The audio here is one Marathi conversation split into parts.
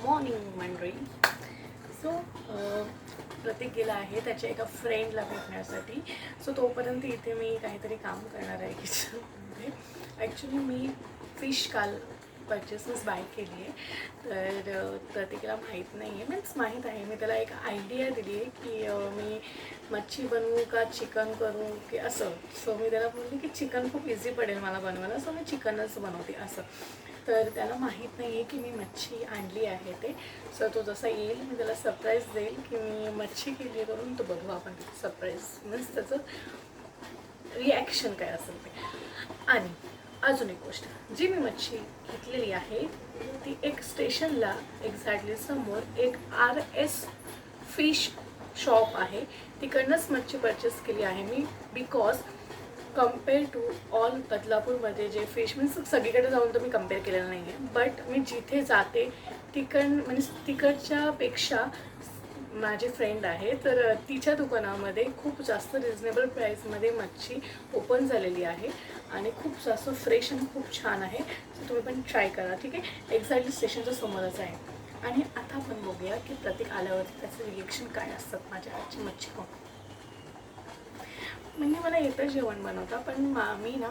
मॉर्निंग मंडळी. सो प्रतीक गेला आहे त्याच्या एका फ्रेंडला भेटण्यासाठी. सो तोपर्यंत इथे मी काहीतरी काम करणार आहे किचनमध्ये. ॲक्च्युली मी फिश काल परचेसेस बाय केली आहे, तर प्रतीकला माहीत नाही आहे. मीन्स माहीत आहे, मी त्याला एक आयडिया दिली आहे की मी मच्छी बनवू का चिकन करू की असं. सो मी त्याला बोलली की चिकन खूप इझी पडेल मला बनवायला, सो मी चिकनच बनवते असं. तर त्याला माहीत नाही आहे की मी मच्छी आणली आहे ते. सो तो जसा येईल मी त्याला सरप्राईज देईल की मी मच्छी केली करून, तो बघू आपण सरप्राईज मीन्स त्याचं रिॲक्शन काय असेल ते. आणि अजून एक गोष्ट, जी मी मच्छी घेतलेली आहे ती एक स्टेशनला एक्झॅक्टली समोर एक RS फिश शॉप आहे, तिकडनंच मच्छी परचेस केली आहे मी. बिकॉज कम्पेअर टू ऑल बदलापूरमध्ये जे फिश मीन्स सगळीकडे जाऊन तर मी कम्पेअर केलेलं नाही आहे, बट मी जिथे जाते मीन्स तिकडच्यापेक्षा माझी फ्रेंड आहे तर तिच्या दुकानामध्ये खूप जास्त रिजनेबल प्राईसमध्ये मच्छी ओपन झालेली आहे आणि खूप जास्त फ्रेश आणि खूप छान आहे. सो तुम्ही पण ट्राय करा, ठीक आहे. एक्झॅक्टली स्टेशनच्या समोरच आहे. आणि आता आपण बघूया की प्रतीक आल्यावरती त्याचं रिएक्शन काय असतात माझ्या आजची मच्छी खाऊन. म्हणजे मला येतं जेवण बनवता, पण मी ना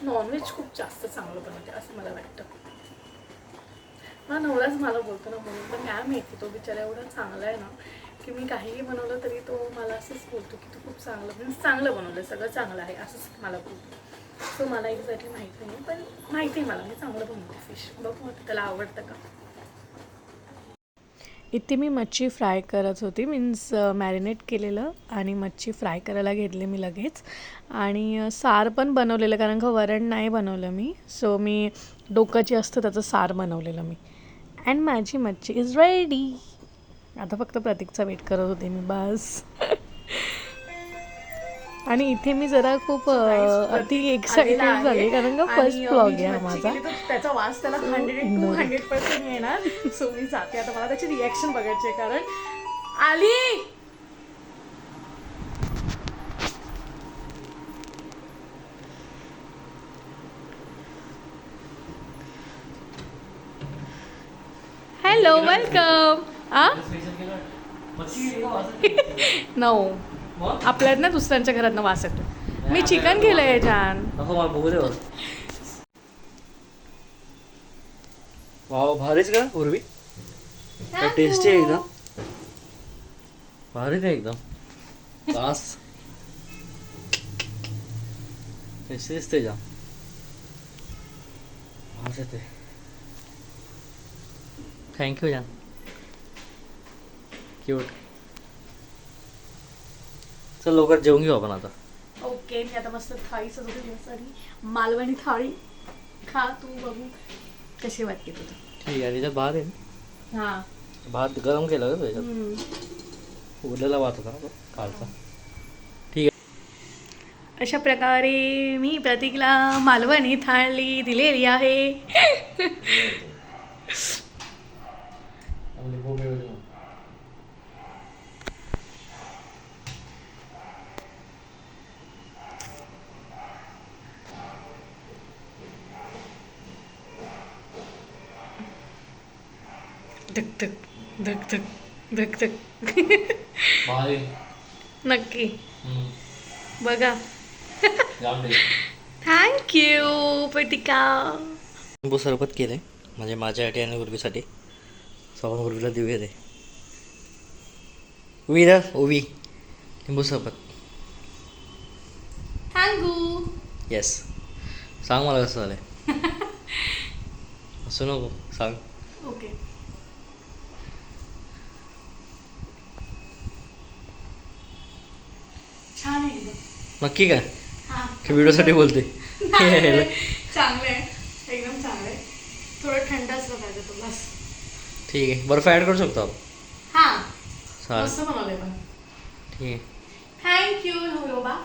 नॉनव्हेज खूप जास्त चांगलं बनवते असं मला वाटतं. मला नवराच मला बोलतो ना म्हणून, पण काय माहिती तो बिचारा एवढा चांगला आहे ना की मी काहीही बनवलं तरी तो मला असंच बोलतो की तू खूप चांगलं बनवलं, सगळं चांगलं आहे असंच मला बोलतो. सो मला एक्झॅक्टली माहिती नाही, पण माहिती आहे मला मी चांगलं बनवते फिश. बघू आता त्याला आवडतं का. इथे मी मच्छी फ्राय करत होती, मीन्स मॅरिनेट केलेलं आणि मच्छी फ्राय करायला घेतली मी लगेच. आणि सार पण बनवलेलं, कारण का वरण नाही बनवलं मी. सो मी डोकं जे असतं त्याचं सार बनवलेलं मी. अँड माझी मच्छी इज रेडी. आता फक्त प्रतीकचा वेट करत होते मी बस. आणि इथे मी जरा खूप अति एक्साइटेड झाली, कारण का फर्स्ट ब्लॉग आहे माझा. त्याचा वास त्याला 100% येणार. सो मी जाते आता, मला त्याची रिॲक्शन बघायची आहे कारण आली. Hello, welcome. नो, आपल्यात ना दुसऱ्यांच्या घरात वास येतो. मी चिकन केलंय जान. वाव, भारीच का उर्वी. टेस्टी आहे एकदम, भारी आहे एकदम. वास टेस्टी दिसते जाम. वास येते. थँक्यू जान, क्यूट. चल लवकर जेवून घेऊ आपण आता. ओके, मी आता मस्त थाळी सजवली सारी, मालवणी थाळी. खा तू, बघू कशी वाटते तुझं. ठीक आहे. त्याच्यात भात आहे ना. हां, भात गरम केला का त्याच्यात? उरलेला भात होता ना कालचा. ठीक आहे. अशा प्रकारे मी प्रतीकला मालवणी थाळी दिलेली आहे. धक धक धक धक धक धक. नक्की बघा. थँक्यू प्रतीका. लिंबू सरबत केलंय म्हणजे माझ्यासाठी आणि उर्वीसाठी. सगळं उर्वीला देऊया ते. उवी उवी लिंबू सरबत. थँक्यू. येस. सांग मला कसं झालंय. असू नको, सांग. ओके. छान आहे एकदम. नक्की काय हां, की व्हिडिओसाठी बोलते. चांगलं आहे, एकदम चांगलं आहे. थोडं थंड असलं पाहिजे तो बस. ठीक आहे. बर्फ ॲड करू शकतो आपण. हां, चालेल. मस्त बनवलंय पण. ठीक आहे. थँक्यू नवरोबा.